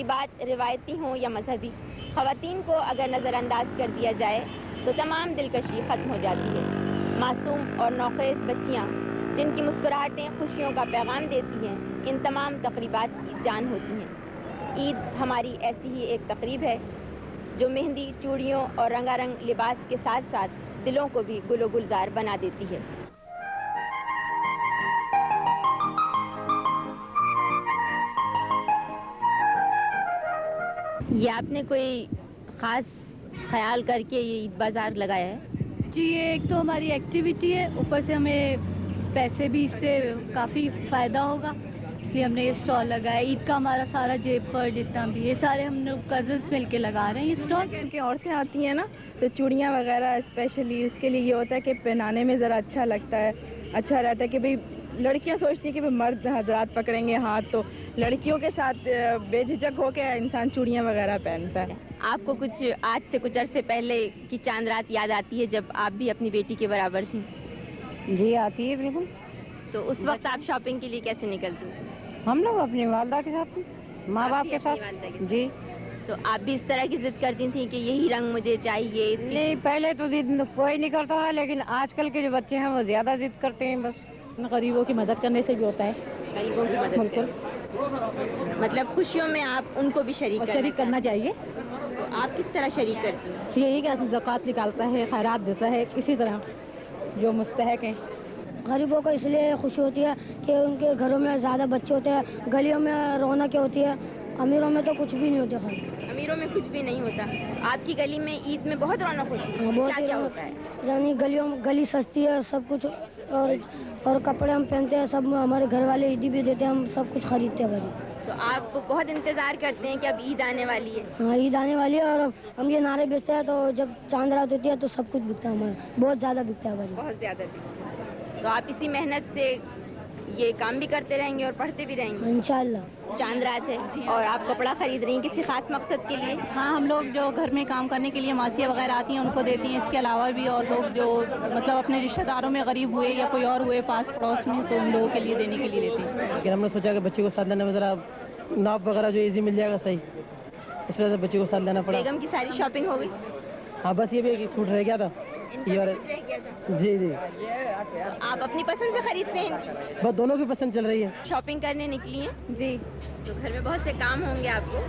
تقریبات روایتی ہوں یا مذہبی، خواتین کو اگر نظر انداز کر دیا جائے تو تمام دلکشی ختم ہو جاتی ہے۔ معصوم اور نوخیز بچیاں جن کی مسکراہٹیں خوشیوں کا پیغام دیتی ہیں، ان تمام تقریبات کی جان ہوتی ہیں۔ عید ہماری ایسی ہی ایک تقریب ہے جو مہندی، چوڑیوں اور رنگا رنگ لباس کے ساتھ ساتھ دلوں کو بھی گل و گلزار بنا دیتی ہے۔ یہ آپ نے کوئی خاص خیال کر کے یہ عید بازار لگایا ہے؟ جی، یہ ایک تو ہماری ایکٹیویٹی ہے، اوپر سے ہمیں پیسے بھی اس سے کافی فائدہ ہوگا، اس لیے ہم نے یہ اسٹال لگایا۔ عید کا ہمارا سارا جیب پر جتنا بھی یہ سارے ہم نے کزنس مل کے لگا رہے ہیں یہ اسٹال۔ کہ عورتیں آتی ہیں نا تو چوڑیاں وغیرہ اسپیشلی اس کے لیے یہ ہوتا ہے کہ پہنانے میں ذرا اچھا لگتا ہے، اچھا رہتا ہے کہ بھئی لڑکیاں سوچتی ہیں کہ مرد حضرات پکڑیں گے ہاتھ، تو لڑکیوں کے ساتھ بے جھجک ہو کے انسان چوڑیاں وغیرہ پہنتا ہے۔ آپ کو کچھ آج سے کچھ عرصے پہلے کی چاند رات یاد آتی ہے جب آپ بھی اپنی بیٹی کے برابر تھیں؟ جی آتی ہے بالکل۔ تو اس وقت آپ شاپنگ کے لیے کیسے نکلتی؟ ہم لوگ اپنی والدہ کے ساتھ، ماں باپ کے ساتھ۔ جی، تو آپ بھی اس طرح کی ضد کرتی تھیں کہ یہی رنگ مجھے چاہیے؟ نہیں پہلے تو ضد کوئی نہیں کرتا تھا، لیکن آج کل کے جو بچے ہیں وہ زیادہ ضد کرتے ہیں بس۔ غریبوں کی مدد کرنے سے بھی ہوتا ہے، غریبوں کی مدد کریں، مطلب خوشیوں میں آپ ان کو بھی شریک کرنا چاہیے۔ تو آپ کس طرح شریک کرتی ہیں؟ یہی کہ زکوٰۃ نکالتا ہے، خیرات دیتا ہے، اسی طرح جو مستحق ہیں۔ غریبوں کو اس لیے خوشی ہوتی ہے کہ ان کے گھروں میں زیادہ بچے ہوتے ہیں، گلیوں میں رونقیں ہوتی ہے، امیروں میں تو کچھ بھی نہیں ہوتے خالی۔ امیروں میں کچھ بھی نہیں ہوتا، آپ کی گلی میں عید میں بہت رونق ہوتی ہے، کیا کیا ہوتا ہے؟ یعنی گلی سستی ہے، سب کچھ، اور کپڑے ہم پہنتے ہیں، سب ہمارے گھر والے عیدی بھی دیتے ہیں، ہم سب کچھ خریدتے ہیں بھائی۔ تو آپ بہت انتظار کرتے ہیں کہ اب عید آنے والی ہے؟ ہاں، عید آنے والی ہے، اور ہم یہ نعرے بیچتے ہیں، تو جب چاند رات ہوتی ہے تو سب کچھ بکتا ہے ہمارا، بہت زیادہ بکتا ہے بھائی، بہت زیادہ بھی۔ تو آپ اسی محنت سے یہ کام بھی کرتے رہیں گے اور پڑھتے بھی رہیں گے؟ انشاءاللہ۔ چاند رات ہے اور آپ کپڑا خرید رہی ہیں کسی خاص مقصد کے لیے؟ ہاں، ہم لوگ جو گھر میں کام کرنے کے لیے ماسیاں وغیرہ آتی ہیں ان کو دیتی ہیں، اس کے علاوہ بھی اور لوگ جو مطلب اپنے رشتہ داروں میں غریب ہوئے یا کوئی اور ہوئے پاس پڑوس میں، تو ان لوگوں کے لیے دینے کے لیے لیتے ہیں۔ لیکن ہم نے سوچا کہ بچے کو ساتھ لینے میں ذرا ناپ وغیرہ جو ایزی مل جائے گا صحیح، اس وجہ سے بچے کو ساتھ لینا پڑا۔ بیگم کی ساری شاپنگ ہو گئی؟ ہاں، بس یہ بھی ایک سوٹ رہ گیا تھا۔ یہ کچھ رہ گیا تھا؟ جی جی، آپ اپنی پسند سے خریدتے ہیں ان کی؟ بس دونوں کی پسند چل رہی ہے۔ شاپنگ کرنے نکلی ہیں؟ جی تو گھر میں بہت سے کام ہوں گے آپ کو؟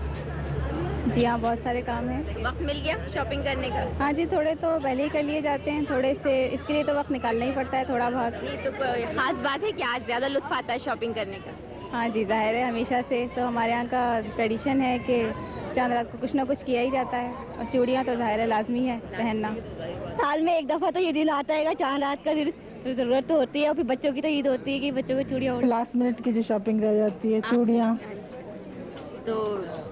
جی ہاں، بہت سارے کام ہیں۔ تو وقت مل گیا شاپنگ کرنے کا؟ ہاں جی، تھوڑے تو پہلے ہی کر لیے جاتے ہیں، تھوڑے سے اس کے لیے تو وقت نکالنا ہی پڑتا ہے تھوڑا بہت۔ نہیں تو کوئی خاص بات ہے کہ آج زیادہ لطف آتا ہے شاپنگ کرنے کا؟ ہاں جی، ظاہر ہے، ہمیشہ سے تو ہمارے یہاں کا ٹریڈیشن ہے کہ چاند رات کو کچھ نہ کچھ کیا ہی جاتا ہے، اور چوڑیاں تو ظاہر ہے لازمی ہے پہننا۔ سال میں ایک دفعہ تو یہ دن آتا ہے گا چاند رات کا دن، تو ضرورت تو ہوتی ہے، اور پھر بچوں کی تو عید ہوتی ہے کہ بچوں کو چوڑیاں ہوتی ہیں۔ لاسٹ منٹ کی جو شاپنگ رہ جاتی ہے، چوڑیاں۔ تو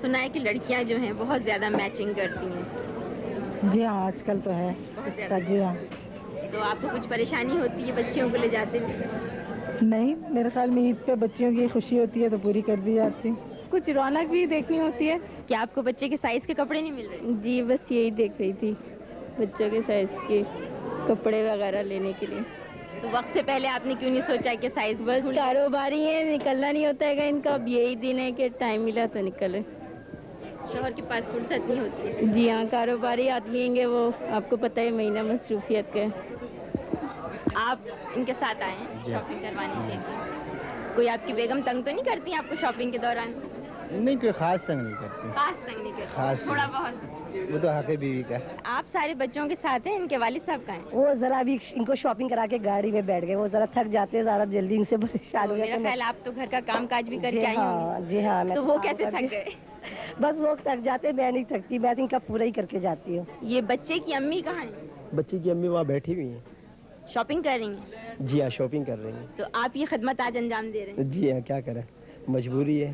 سنا ہے کہ لڑکیاں جو ہیں بہت زیادہ میچنگ کرتی ہیں؟ جی ہاں، آج کل تو ہے اس کا۔ جی ہاں۔ تو آپ کو کچھ پریشانی ہوتی ہے بچیوں کو لے جاتے ہوئے؟ نہیں، میرے خیال میں عید پہ بچیوں کی خوشی ہوتی ہے تو پوری کر دی جاتی، کچھ رونق بھی دیکھنی ہوتی ہے۔ کیا آپ کو بچے کے سائز کے کپڑے نہیں مل رہے؟ جی، بس یہی دیکھ رہی تھی، بچوں کے سائز کے کپڑے وغیرہ لینے کے لیے۔ تو وقت سے پہلے آپ نے کیوں نہیں سوچا کہ سائز؟ بس کاروباری ہیں، نکلنا نہیں ہوتا ہے گا ان کا، اب یہی دن ہے کہ ٹائم ملا تو نکلے۔ شوہر کے پاس فرصت نہیں ہوتی ہے؟ جی ہاں، کاروباری آدمی ہیں گے، وہ آپ کو پتہ ہے مہینہ مصروفیت کا ہے۔ آپ ان کے ساتھ آئے ہیں شاپنگ کروانے کے لیے؟ کوئی آپ کی بیگم تنگ تو نہیں کرتی ہیں آپ کو شاپنگ کے دوران؟ نہیں، کوئی خاص تنگ نہیں کرتی، خاص تنگ نہیں کرتی، تھوڑا بہت؟ وہ تو حق بیوی کا۔ آپ سارے بچوں کے ساتھ ہیں، ان کے والد صاحب کہاں ہیں؟ وہ ذرا بھی ان کو شاپنگ کرا کے گاڑی میں بیٹھ گئے، وہ ذرا تھک جاتے ہیں، زیادہ جلدی ان سے پریشان ہو جاتے میرا ہیں۔ خیال آپ تو گھر کا کام کاج بھی کر کے آئی ہاں ہوں گی۔ جی ہاں، تو وہ کیسے تھک گئے؟ بس وہ تھک جاتے، میں نہیں تھکتی، میں ان کا پورا ہی کر کے جاتی ہوں۔ یہ بچے کی امی کہاں ہیں؟ بچی کی امی وہاں بیٹھی ہوئی ہیں۔ شاپنگ کر رہی ہیں؟ جی ہاں، شاپنگ کر رہی ہیں۔ تو آپ یہ خدمت آج انجام دے رہے ہیں؟ جی ہاں، کیا کریں، مجبوری ہے۔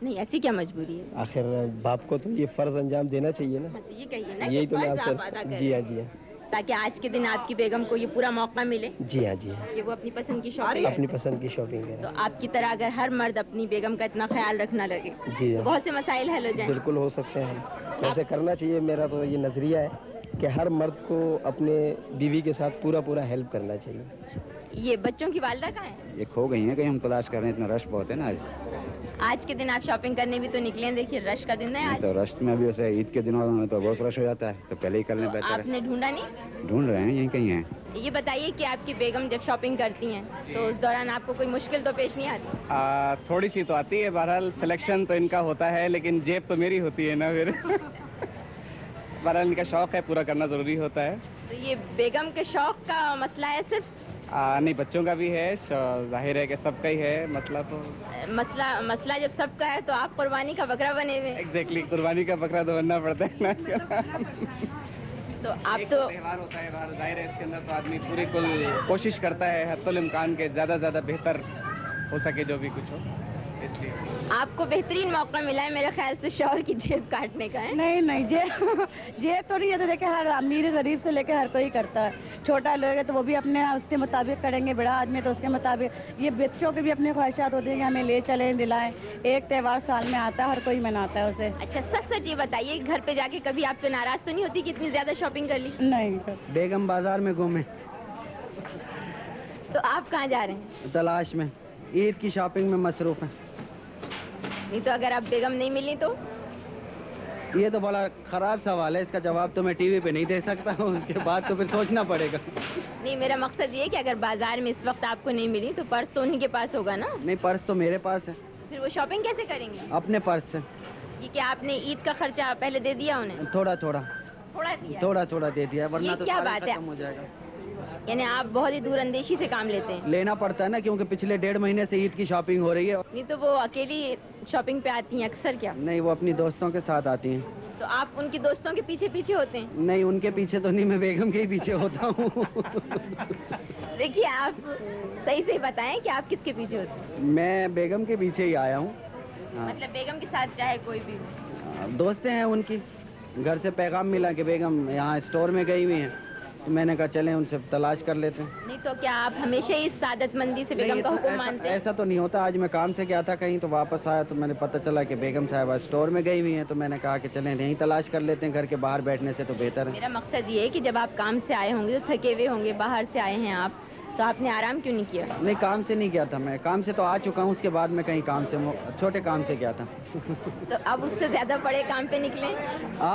نہیں، ایسی کیا مجبوری ہے؟ آخر باپ کو تو یہ فرض انجام دینا چاہیے نا۔ تو یہ کہیے نا یہی کہ تو میں فرض آپ آپ ادا سے، کر جی ہاں رہے جی ہیں، ہاں، تاکہ آج کے دن آپ کی بیگم کو یہ پورا موقع ملے جی ہاں جی ہاں، کہ وہ اپنی پسند کی شاپنگ اپنی کرے۔ پسند کی شاپنگ کریں۔ تو آپ کی طرح اگر ہر مرد اپنی بیگم کا اتنا خیال رکھنا لگے جی تو ہاں، بہت سے مسائل حل ہو جائیں۔ بالکل ہو سکتے ہیں، ویسے کرنا چاہیے۔ میرا تو یہ نظریہ ہے کہ ہر مرد کو اپنے بیوی کے ساتھ پورا ہیلپ کرنا چاہیے۔ یہ بچوں کی والدہ کہاں ہیں؟ یہ کھو گئی ہیں کہ ہم تلاش کر رہے ہیں، اتنا رش بہت ہے نا آج۔ آج کے دن آپ شاپنگ کرنے بھی تو نکلے ہیں, دیکھیے رش کا دن ہے آج. تو رش میں بھی ویسے عید کے دنوں میں تو بہت رش ہو جاتا ہے, تو پہلے ہی کرنے بہتر آپ ہے. نے ڈھونڈا نہیں؟ ڈھونڈ رہے ہیں, یہیں کہیں ہیں. یہ بتائیے کہ آپ کی بیگم جب شاپنگ کرتی ہیں تو اس دوران آپ کو کوئی مشکل تو پیش نہیں آتی؟ تھوڑی سی تو آتی ہے, بہرحال سلیکشن تو ان کا ہوتا ہے, لیکن جیب تو میری ہوتی ہے نا پھر. بہرحال ان کا شوق ہے, پورا کرنا ضروری ہوتا ہے. تو یہ بیگم کے شوق کا مسئلہ ہے صرف؟ نہیں, بچوں کا بھی ہے, ظاہر ہے کہ سب کا ہی ہے مسئلہ. تو مسئلہ جب سب کا ہے تو آپ قربانی کا بکرا بنے ہوئے. ایگزیکٹلی, قربانی کا بکرا تو بننا پڑتا ہے نا. تو آپ تو تہوار ہوتا ہے, ظاہر ہے اس کے اندر تو آدمی پوری کل کوشش کرتا ہے حتی الامکان کے زیادہ سے زیادہ بہتر ہو سکے جو بھی کچھ ہو, اس لیے. آپ کو بہترین موقع ملا ہے میرے خیال سے شوہر کی جیب کاٹنے کا ہے. نہیں جیب تو نہیں ہے, تو دیکھیں ہر امیر غریب سے لے کے ہر کوئی کرتا ہے. چھوٹا لوگ ہے تو وہ بھی اپنے اس کے مطابق کریں گے, بڑا آدمی تو اس کے مطابق. یہ بچوں کے بھی اپنی خواہشات ہوتی ہیں کہ ہمیں لے چلیں دلائیں. ایک تہوار سال میں آتا ہے, ہر کوئی مناتا ہے اسے. اچھا سچ یہ بتائیے, گھر پہ جا کے کبھی آپ تو ناراض تو نہیں ہوتی کہ اتنی زیادہ شاپنگ کر لی؟ نہیں. بیگم بازار میں گھومے. تو آپ کہاں جا رہے ہیں؟ تلاش میں, عید کی شاپنگ میں مصروف ہیں. نہیں تو اگر آپ بیگم نہیں ملی تو؟ یہ تو بڑا خراب سوال ہے, اس کا جواب تو میں ٹی وی پہ نہیں دے سکتا ہوں, اس کے بعد تو پھر سوچنا پڑے گا. نہیں, میرا مقصد یہ ہے کہ اگر بازار میں اس وقت آپ کو نہیں ملی تو پرس تو انہیں کے پاس ہوگا نا. نہیں, پرس تو میرے پاس ہے. پھر وہ شاپنگ کیسے کریں گے؟ اپنے پرس سے. یہ کہ آپ نے عید کا خرچہ پہلے دے دیا انہیں؟ تھوڑا دیا دے دیا, ورنہ تو کیا سارا بات ہے؟ ختم ہو جائے گا. یعنی آپ بہت ہی دور اندیشی سے کام لیتے ہیں. لینا پڑتا ہے نا, کیونکہ پچھلے 1.5 مہینے سے عید کی شاپنگ ہو رہی ہے. نہیں تو وہ اکیلی شاپنگ پہ آتی ہیں اکثر کیا؟ نہیں, وہ اپنی دوستوں کے ساتھ آتی ہیں. تو آپ ان کی دوستوں کے پیچھے پیچھے ہوتے ہیں؟ نہیں, ان کے پیچھے تو نہیں, میں بیگم کے ہی پیچھے ہوتا ہوں. دیکھیے آپ صحیح سے بتائیں کہ آپ کس کے پیچھے ہوتے ہیں؟ میں بیگم کے پیچھے ہی آیا ہوں. مطلب بیگم کے ساتھ چاہے کوئی بھی ہو؟ دوستیں ہیں ان کی, گھر سے پیغام ملا کہ بیگم یہاں اسٹور میں گئی ہوئی ہیں, تو میں نے کہا چلیں ان سے تلاش کر لیتے ہیں. نہیں تو کیا آپ ہمیشہ اس سعادت مندی سے بیگم کا حکم مانتے ہیں؟ ایسا تو نہیں ہوتا. آج میں کام سے گیا تھا کہیں, تو واپس آیا تو میں نے پتہ چلا کہ بیگم صاحبہ اسٹور میں گئی ہوئی ہیں, تو میں نے کہا کہ چلیں یہیں تلاش کر لیتے ہیں, گھر کے باہر بیٹھنے سے تو بہتر ہے. میرا مقصد یہ ہے کہ جب آپ کام سے آئے ہوں گے تو تھکے ہوئے ہوں گے, باہر سے آئے ہیں آپ, تو آپ نے آرام کیوں نہیں کیا؟ نہیں, کام سے نہیں گیا تھا میں, کام سے تو آ چکا ہوں, اس کے بعد میں کہیں کام سے چھوٹے کام سے گیا تھا. تو اب اس سے زیادہ بڑے کام پہ نکلے؟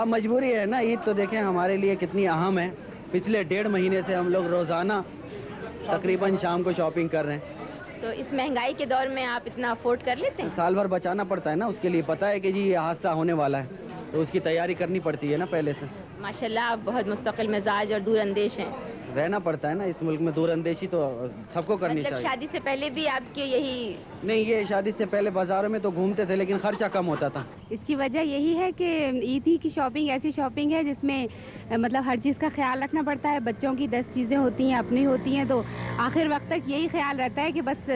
مجبوری ہے نا. عید تو دیکھیں ہمارے لیے کتنی اہم ہے. پچھلے 1.5 مہینے سے ہم لوگ روزانہ تقریباً شام کو شاپنگ کر رہے ہیں. تو اس مہنگائی کے دور میں آپ اتنا افورڈ کر لیتے ہیں؟ سال بھر بچانا پڑتا ہے نا, اس کے لیے پتہ ہے کہ جی یہ حادثہ ہونے والا ہے, تو اس کی تیاری کرنی پڑتی ہے نا پہلے سے. ماشاءاللہ آپ بہت مستقل مزاج اور دور اندیش ہیں. رہنا پڑتا ہے نا اس ملک میں, دور اندیشی تو سب کو کرنی مطلب چاہیے. شادی سے پہلے بھی آپ کے یہی؟ نہیں, یہ شادی سے پہلے بازاروں میں تو گھومتے تھے, لیکن خرچہ کم ہوتا تھا. اس کی وجہ یہی ہے کہ عید ہی کی شاپنگ ایسی شاپنگ ہے جس میں مطلب ہر چیز کا خیال رکھنا پڑتا ہے. بچوں کی 10 چیزیں ہوتی ہیں, اپنی ہوتی ہیں, تو آخر وقت تک یہی خیال رہتا ہے کہ بس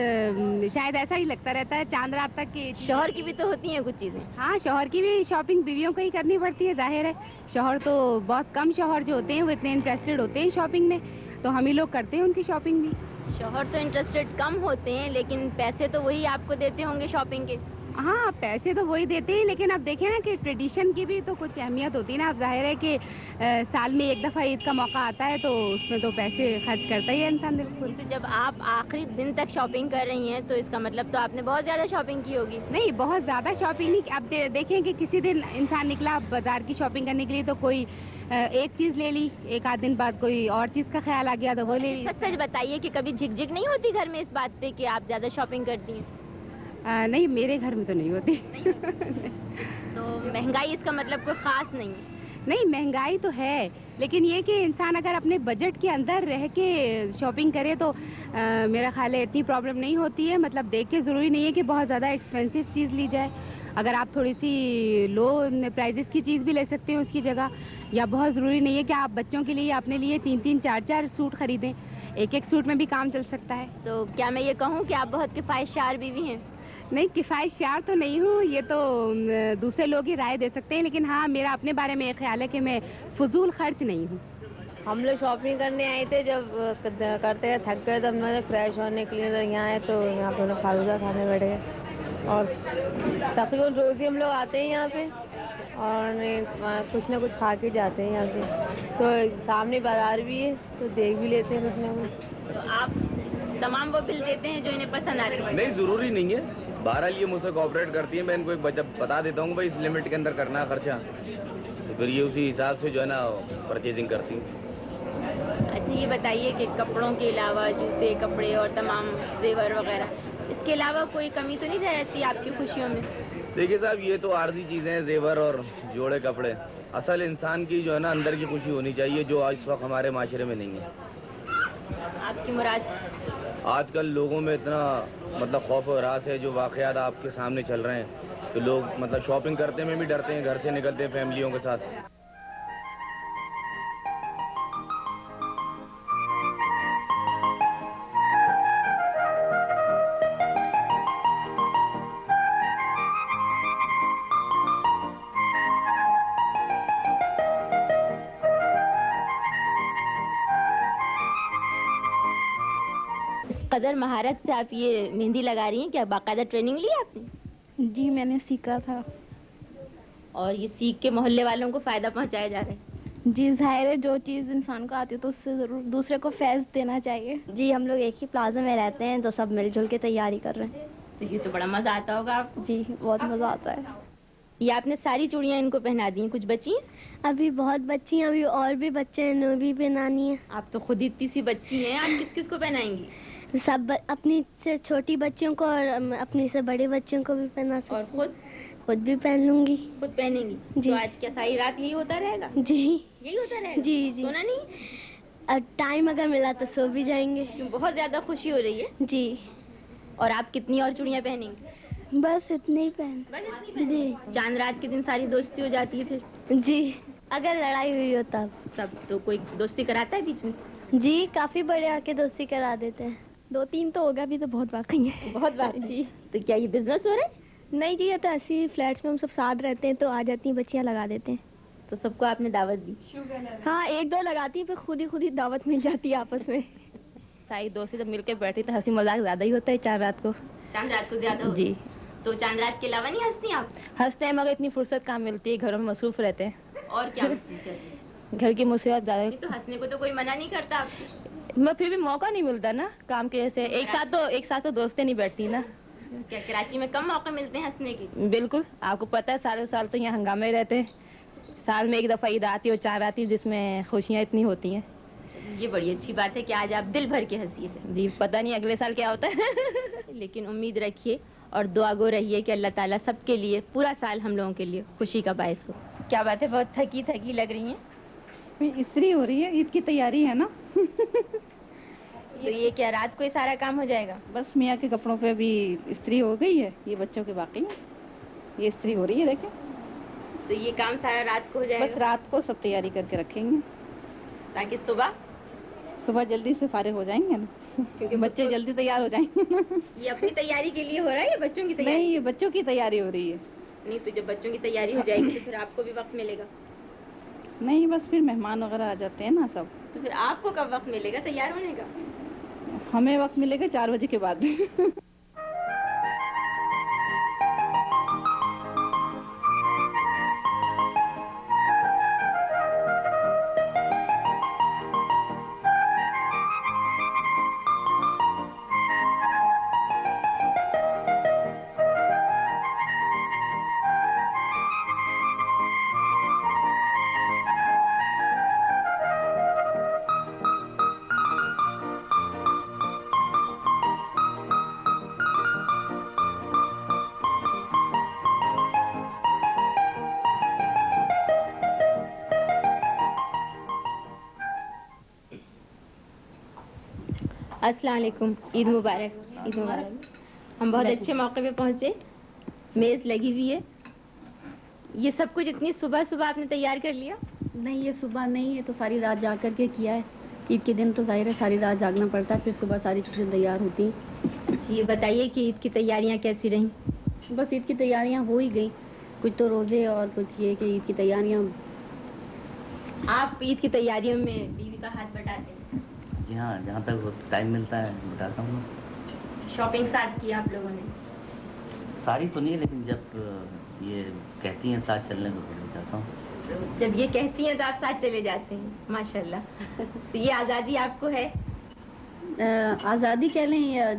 شاید ایسا ہی لگتا رہتا ہے چاند رات تک کہ شوہر کی بھی تو ہوتی ہیں کچھ چیزیں. ہاں, شوہر کی بھی شاپنگ بیویوں کو ہی کرنی پڑتی ہے, ظاہر ہے. شوہر تو بہت کم شوہر جو ہوتے ہیں وہ اتنے انٹرسٹڈ ہوتے ہیں شاپنگ میں, تو ہم ہی لوگ کرتے ہیں ان کی شاپنگ بھی. شوہر تو انٹرسٹڈ کم ہوتے ہیں, لیکن پیسے تو وہی آپ کو دیتے ہوں گے شاپنگ کے. ہاں, پیسے تو وہی دیتے ہیں, لیکن اب دیکھیں نا کہ ٹریڈیشن کی بھی تو کچھ اہمیت ہوتی ہے نا. اب ظاہر ہے کہ سال میں ایک دفعہ عید کا موقع آتا ہے, تو اس میں تو پیسے خرچ کرتا ہی ہے انسان بالکل. تو جب آپ آخری دن تک شاپنگ کر رہی ہیں تو اس کا مطلب تو آپ نے بہت زیادہ شاپنگ کی ہوگی. نہیں, بہت زیادہ شاپنگ نہیں. اب دیکھیں کہ کسی دن انسان نکلا بازار کی شاپنگ کرنے کے لیے, تو کوئی ایک چیز لے لی, ایک آدھ دن بعد کوئی اور چیز کا خیال آ گیا تو وہ لے لی. سچ بتائیے کہ کبھی جھک جھک نہیں ہوتی گھر میں اس بات پہ کہ آپ زیادہ شاپنگ کرتی ہیں؟ نہیں, میرے گھر میں تو نہیں ہوتی. تو مہنگائی اس کا مطلب کوئی خاص نہیں ہے؟ نہیں, مہنگائی تو ہے, لیکن یہ کہ انسان اگر اپنے بجٹ کے اندر رہ کے شاپنگ کرے تو میرا خیال ہے اتنی پرابلم نہیں ہوتی ہے. مطلب دیکھ کے ضروری نہیں ہے کہ بہت زیادہ ایکسپینسو چیز لی جائے. اگر آپ تھوڑی سی لو پرائزز کی چیز بھی لے سکتے ہیں اس کی جگہ, یا بہت ضروری نہیں ہے کہ آپ بچوں کے لیے اپنے لیے 3-3, 4-4 سوٹ خریدیں. ایک سوٹ میں بھی کام چل سکتا ہے. تو کیا میں یہ کہوں کہ آپ بہت کفایت شعار بیوی ہیں؟ نہیں, کفایت شعار تو نہیں ہوں, یہ تو دوسرے لوگ ہی رائے دے سکتے ہیں, لیکن ہاں میرا اپنے بارے میں یہ خیال ہے کہ میں فضول خرچ نہیں ہوں. ہم لوگ شاپنگ کرنے آئے تھے, جب کرتے ہیں تھک گئے تو ہم نے فریش ہونے کے لیے یہاں آئے, تو یہاں پہ فالودہ کھانے بیٹھ گئے. اور تقریباً روز ہی ہم لوگ آتے ہیں یہاں پہ, اور کچھ نہ کچھ کھا کے جاتے ہیں یہاں سے. تو سامنے بازار بھی ہے, تو دیکھ بھی لیتے ہیں کچھ نہ کچھ. تو آپ تمام وہ بل دیتے ہیں جو انہیں پسند آتے ہیں؟ نہیں, ضروری نہیں ہے. بہرحال یہ مجھ سے کوآپریٹ کرتی ہے, میں ان کو ایک بتا دیتا ہوں کہ بھائی اس لمٹ کے اندر کرنا ہے خرچہ, تو پھر یہ اسی حساب سے جو ہے نا پرچیزنگ کرتی ہیں. اچھا یہ بتائیے کہ کپڑوں کے علاوہ جوتے کپڑے اور تمام زیور وغیرہ, اس کے علاوہ کوئی کمی تو نہیں رہ جاتی آپ کی خوشیوں میں؟ دیکھیے صاحب, یہ تو عارضی چیزیں ہیں, زیور اور جوڑے کپڑے. اصل انسان کی جو ہے نا اندر کی خوشی ہونی چاہیے, جو آج اس وقت ہمارے معاشرے میں نہیں ہے. آپ کی مراد؟ آج کل لوگوں میں اتنا مطلب خوف و ہراس ہے, جو واقعات آپ کے سامنے چل رہے ہیں, تو لوگ مطلب شاپنگ کرتے میں بھی ڈرتے ہیں, گھر سے نکلتے ہیں فیملیوں کے ساتھ. قدر مہارت سے آپ یہ مہندی لگا رہی ہیں, کیا باقاعدہ ٹریننگ لی آپ نے؟ جی میں نے سیکھا تھا. اور یہ سیکھ کے محلے والوں کو فائدہ پہنچایا جا رہا ہے؟ جی ظاہر ہے, جو چیز انسان کو آتی ہے تو اس سے ضرور دوسرے کو فیض دینا چاہیے. جی ہم لوگ ایک ہی پلازا میں رہتے ہیں تو سب مل جل کے تیاری کر رہے ہیں. تو یہ تو بڑا مزہ آتا ہوگا آپ کو؟ جی بہت مزہ آتا ہے. یہ آپ نے ساری چوڑیاں ان کو پہنا دی ہیں, کچھ بچی ہیں؟ ابھی بہت بچی ہیں, ابھی اور بھی بچے ہیں, انہیں بھی پہنانی ہے. آپ تو خود اتنی سی بچی ہیں, آپ کس کس کو پہنائیں گی؟ سب اپنی سے چھوٹی بچیوں کو اور اپنی سے بڑے بچوں کو بھی پہنا سکتے. اور خود بھی پہن لوں گی. خود پہنیں گی؟ جی. تو آج کیا ساری رات یہی ہوتا رہے گا؟ جی یہی ہوتا رہے گا. جی جی. سونا نہیں؟ اور ٹائم اگر ملا تو سو بھی جائیں گے. بہت زیادہ خوشی ہو رہی ہے؟ جی. اور آپ کتنی اور چوڑیاں پہنیں گی؟ بس اتنی ہی پہن. جی. چاند رات کے دن ساری دوستی ہو جاتی ہے پھر؟ جی اگر لڑائی ہوئی ہو تب تو کوئی دوستی کراتا ہے بیچ میں؟ جی کافی بڑے آ کے دوستی کرا دیتے ہیں. 2-3 تو ہوگا بھی, تو بہت واقعی ہے. بہت بات. جی. تو کیا یہ بزنس ہو رہا ہے؟ نہیں جی, یہ تو ایسی فلیٹس میں ہم سب ساتھ رہتے ہیں تو آ جاتی ہیں بچیاں لگا دیتے ہیں. تو سب کو آپ نے دعوت دی؟ ہاں 1-2 لگاتی ہیں, پھر خود ہی دعوت مل جاتی ہے آپس میں. ساری دوستی جب مل کے بیٹھی تو ہنسی مذاق زیادہ ہی ہوتا ہے چاند رات کو. چاند رات کو زیادہ؟ جی. تو چاند رات کے علاوہ نہیں ہنستی آپ؟ ہنستے ہیں مگر اتنی فرصت کہاں ملتی ہے, گھروں میں مصروف رہتے ہیں. اور کیا مصروف رہتے ہیں؟ گھر کی مصیبت زیادہ. تو ہنسنے کو تو کوئی منع نہیں کرتا آپ کو؟ میں پھر بھی موقع نہیں ملتا نا کام کے, جیسے ایک ساتھ تو دوستیں نہیں بیٹھتی نا. کیا کراچی میں کم موقع ملتے ہیں ہنسنے کے؟ بالکل, آپ کو پتہ ہے سالوں سال تو یہاں ہنگامے رہتے ہیں. سال میں ایک دفعہ عید آتی ہے اور 4 آتی ہے, جس میں خوشیاں اتنی ہوتی ہیں. یہ بڑی اچھی بات ہے کہ آج آپ دل بھر کے ہنسی ہیں. جی پتہ نہیں اگلے سال کیا ہوتا ہے. لیکن امید رکھیے اور دعا گو رہیے کہ اللہ تعالیٰ سب کے لیے پورا سال ہم لوگوں کے لیے خوشی کا باعث ہو. کیا بات ہے, بہت تھکی لگ رہی ہیں. استری ہو رہی ہے, عید کی تیاری ہے نا. تو یہ کیا رات کو ہی سارا کام ہو جائے گا؟ بس میاں کے کپڑوں پہ بھی استری ہو گئی ہے, یہ بچوں کے باقی ہیں, یہ استری ہو رہی ہے دیکھیں. تو یہ کام سارا رات کو ہو جائے گا؟ بس رات کو سب تیاری کر کے رکھیں گے تاکہ صبح جلدی سے فارغ ہو جائیں گے نا, کیونکہ بچے جلدی تیار ہو جائیں گے. یہ اپنی تیاری کے لیے ہو رہا ہے یا بچوں کی تیاری؟ نہیں, یہ بچوں کی تیاری ہو رہی ہے. نہیں تو جب بچوں کی تیاری ہو جائے گی تو پھر آپ کو بھی وقت ملے گا؟ نہیں بس پھر مہمان وغیرہ آ جاتے ہیں نا سب. تو پھر آپ کو کب وقت ملے گا تیار ہونے کا؟ ہمیں وقت ملے گا 4 بجے کے بعد. السلام علیکم. عید مبارک. عید مبارک. ہم بہت اچھے موقع پہ پہنچے, میز لگی ہوئی ہے. یہ سب کچھ اتنی صبح آپ نے تیار کر لیا؟ نہیں یہ صبح نہیں ہے, تو ساری رات جاگ کر کے کیا ہے. عید کے دن تو ظاہر ہے ساری رات جاگنا پڑتا ہے, پھر صبح ساری چیزیں تیار ہوتی ہیں. یہ بتائیے کہ عید کی تیاریاں کیسی رہیں؟ بس عید کی تیاریاں ہو ہی گئی, کچھ تو روزے اور کچھ یہ کہ عید کی تیاریاں. آپ عید کی تیاریوں میں بیوی کا ہاتھ بٹاتے ہیں؟ جی ہاں, جہاں تک ٹائم ملتا ہے بتاتا ہوں. شاپنگ ساتھ کی آپ لوگوں نے؟ ساری تو نہیں, لیکن جب یہ کہتی ہیں ساتھ چلنے کو تو جاتا ہوں. جب یہ کہتی ہیں تو آپ ساتھ چلے جاتے ہیں؟ ماشاءاللہ. تو یہ آزادی آپ کو ہے؟ آزادی کہہ لیں یا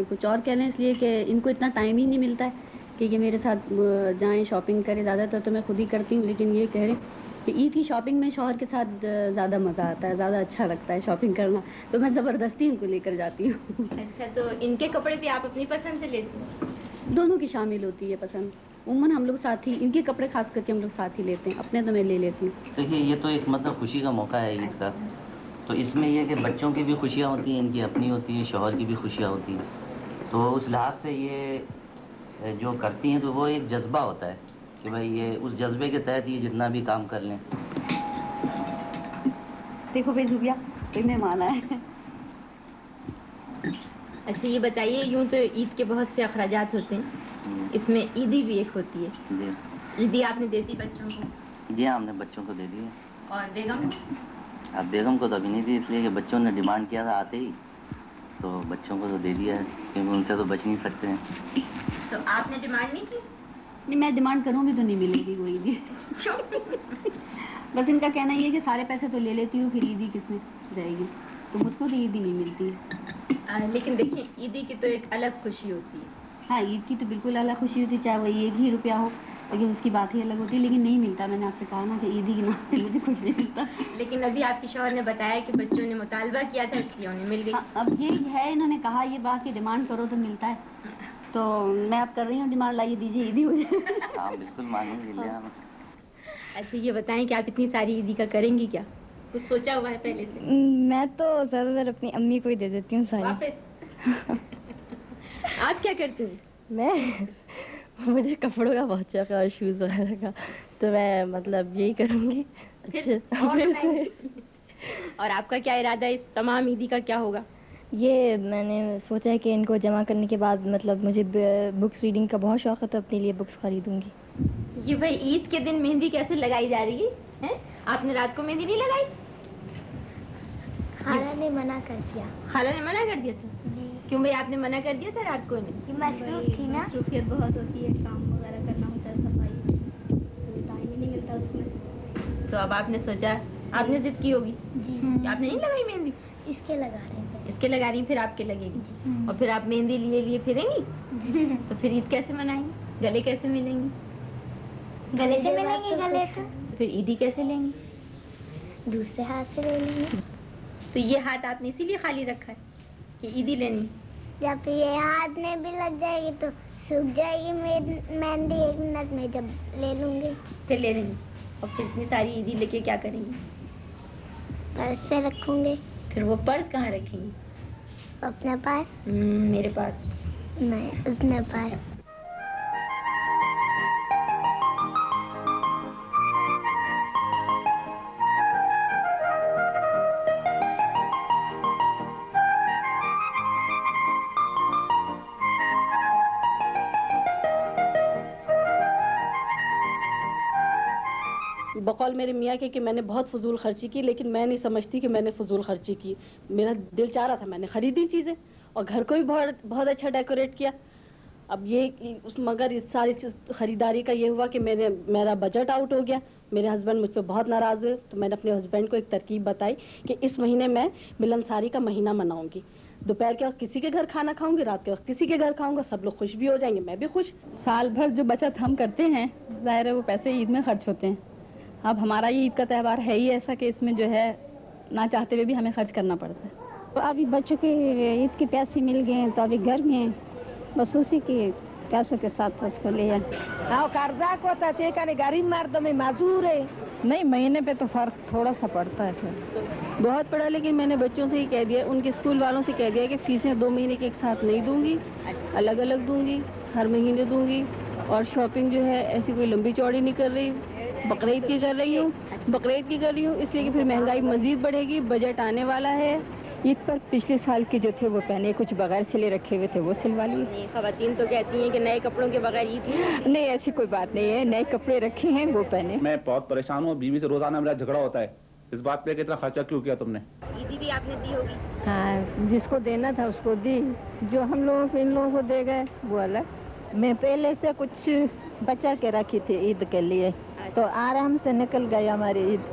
کچھ اور کہہ لیں، اس لیے کہ ان کو اتنا ٹائم ہی نہیں ملتا ہے کہ یہ میرے ساتھ جائیں شاپنگ کریں. زیادہ تر تو میں خود ہی کرتی ہوں، لیکن یہ کہہ رہے کہ عید کی شاپنگ میں شوہر کے ساتھ زیادہ مزہ آتا ہے، زیادہ اچھا لگتا ہے شاپنگ کرنا، تو میں زبردستی ان کو لے کر جاتی ہوں. اچھا، تو ان کے کپڑے بھی آپ اپنی پسند سے لیتی ہیں؟ دونوں کی شامل ہوتی ہے پسند. عموماً ہم لوگ ساتھ ہی، ان کے کپڑے خاص کر کے ہم لوگ ساتھ ہی لیتے ہیں، اپنے تو میں لے لیتی ہوں. دیکھیے یہ تو ایک مطلب خوشی کا موقع ہے عید کا، تو اس میں یہ کہ بچوں کی بھی خوشیاں ہوتی ہیں، ان کی اپنی ہوتی ہیں، شوہر کی بھی خوشیاں ہوتی ہیں، تو اس لحاظ سے یہ جو کرتی ہیں تو وہ ایک جذبہ ہوتا ہے کہ بھائی یہ اس جذبے کے تحت یہ جتنا بھی کام کر لیں. دیکھو بھائی زوبیا انہیں مانا ہے. اچھا یہ بتائیے، یوں تو عید کے بہت سے اخراجات ہوتے ہیں، اس میں عیدی بھی ایک ہوتی ہے. جی عیدی آپ نے دے دی بچوں کو؟ جی ہاں، ہم نے بچوں کو دے دی ہے. اور بیگم؟ اب بیگم کو تو ابھی نہیں دی، اس لیے کہ بچوں نے ڈیمانڈ کیا تھا آتے ہی، تو بچوں کو تو دے دیا ہے کیونکہ ان سے تو بچ نہیں سکتے ہیں. تو آپ نے ڈیمانڈ نہیں کی؟ نہیں، میں ڈیمانڈ کروں گی تو نہیں ملے گی کوئی عیدی. بس ان کا کہنا یہ ہے کہ سارے پیسے تو لے لیتی ہوں، پھر عیدی کس میں جائے گی، تو مجھ کو تو عیدی نہیں ملتی ہے. لیکن دیکھیں عیدی کی تو ایک الگ خوشی ہوتی ہے. ہاں عید کی تو بالکل الگ خوشی ہوتی ہے، چاہے وہ 1 ہی روپیہ ہو، لیکن اس کی بات ہی الگ ہوتی ہے. لیکن نہیں ملتا، میں نے آپ سے کہا نا کہ عیدی کے نام پہ مجھے کچھ نہیں ملتا. لیکن ابھی آپ کے شوہر نے بتایا کہ بچوں نے مطالبہ کیا تھا اس لیے انہیں مل گئی. اب یہ ہے، انہوں نے کہا یہ بات کہ ڈیمانڈ کرو تو ملتا ہے، تو میں اب کر رہی ہوں ڈیمانڈ، لائیے دیجیے عیدی مجھے. ہاں بالکل مانیں گے لے آنا. اچھا یہ بتائیں کہ آپ اتنی ساری عیدی کا کریں گی کیا؟ کچھ سوچا ہوا ہے پہلے سے؟ میں تو زیادہ تر اپنی امی کو ہی دے دیتی ہوں ساری. واپس آپ کیا کرتی ہیں؟ میں مجھے کپڑوں کا بہت شوق ہے اور شوز وغیرہ کا، تو میں مطلب یہی کروں گی. اور آپ کا کیا ارادہ ہے اس تمام عیدی کا کیا ہوگا؟ یہ میں نے سوچا ہے کہ ان کو جمع کرنے کے بعد مطلب مجھے بکس ریڈنگ کا بہت شوق ہے، تو اپنے لیے بکس خریدوں گی. یہ بھائی عید کے دن مہندی کیسے لگائی جا رہی ہے؟ آپ نے رات کو مہندی نہیں لگائی؟ خالہ نے منع کر دیا. خالہ نے منع کر دیا تھا؟ کیوں بھائی آپ نے منع کر دیا تھا رات کو؟ مصروف تھی نا، مصروفیت بہت ہوتی ہے، کام وغیرہ کرنا ہوتا ہے، صفائی، ٹائم ہی نہیں ملتا اس میں. تو اب آپ نے سوچا، آپ نے ضد کی ہوگی کہ آپ نے نہیں لگائی مہندی؟ اس کے لگا رہے ہیں. اس کے لگا رہی پھر آپ کے لگے گی، اور پھر آپ مہندی لیے پھریں گی، تو پھر عید کیسے منائیں گی؟ گلے کیسے ملیں گی؟ گلے سے ملیں گے، گلے سے. پھر عیدی کیسے لیں گی؟ دوسرے ہاتھ سے لے لیں گے. تو یہ ہاتھ آپ نے اسی لیے خالی رکھا ہے کہ عیدی لینی؟ جب یہ ہاتھ میں بھی لگ جائے گی تو سوکھ جائے گی مہندی 1 منٹ میں، جب لے لوں گی پھر لے لیں گے. اور پھر اتنی ساری عیدی لے کے کیا کریں گے؟ پرس پہ رکھوں گے. پھر وہ پرس کہاں رکھیں گے؟ اپنے پاس. میرے پاس نہیں، اپنے پاس. بقول میرے میاں کے کہ میں نے بہت فضول خرچی کی، لیکن میں نہیں سمجھتی کہ میں نے فضول خرچی کی. میرا دل چاہ رہا تھا، میں نے خریدی چیزیں اور گھر کو بھی بہت اچھا ڈیکوریٹ کیا. اب یہ مگر اس ساری خریداری کا یہ ہوا کہ میرا بجٹ آؤٹ ہو گیا. میرے ہسبینڈ مجھ پہ بہت ناراض ہوئے، تو میں نے اپنے ہسبینڈ کو ایک ترکیب بتائی کہ اس مہینے میں ملنساری کا مہینہ مناؤں گی. دوپہر کے وقت کسی کے گھر کھانا کھاؤں گی، رات کے وقت کسی کے گھر کھاؤں گا، سب لوگ خوش بھی ہو جائیں گے، میں بھی خوش. سال بھر جو بچت ہم کرتے ہیں ظاہر ہے وہ پیسے عید میں خرچ ہوتے ہیں. اب ہمارا یہ عید کا تہوار ہے ہی ایسا کہ اس میں جو ہے نہ چاہتے ہوئے بھی ہمیں خرچ کرنا پڑتا ہے. تو ابھی بچوں کے عید کے پیسے مل گئے ہیں، تو ابھی گھر میں بس اسی کے پیسوں کے ساتھ اس کو لے آئے. قرضہ کو غریب مرد میں معذور ہے. نہیں، مہینے پہ تو فرق تھوڑا سا پڑتا ہے. پھر بہت پڑا، لیکن میں نے بچوں سے ہی کہہ دیا، ان کے اسکول والوں سے کہہ دیا کہ فیسیں 2 مہینے کے ایک ساتھ نہیں دوں گی، الگ الگ دوں گی، ہر مہینے دوں گی. اور شاپنگ جو ہے ایسی کوئی لمبی چوڑی نہیں کر رہی، بقرعید کی کر رہی ہوں اس لیے کہ پھر مہنگائی مزید بڑھے گی. بجٹ آنے والا ہے. عید پر پچھلے سال کے جو تھے وہ پہنے، کچھ بغیر سلے رکھے ہوئے تھے وہ سلوا لیے. خواتین تو کہتی ہیں کہ نئے کپڑوں کے بغیر عید نہیں، ایسی کوئی بات نہیں ہے، نئے کپڑے رکھے ہیں وہ پہنے. میں بہت پریشان ہوں، بیوی سے روزانہ میرا جھگڑا ہوتا ہے اس بات پہ کہ اتنا خرچہ کیوں کیا تم نے. عیدی بھی آپ نے دی ہوگی؟ ہاں، جس کو دینا تھا اس کو دی، جو ہم لوگوں کو ان لوگوں کو دے گئے وہ الگ. میں پہلے سے کچھ بچا کے رکھی تھی عید کے لیے، تو آرام سے نکل گئی ہماری عید.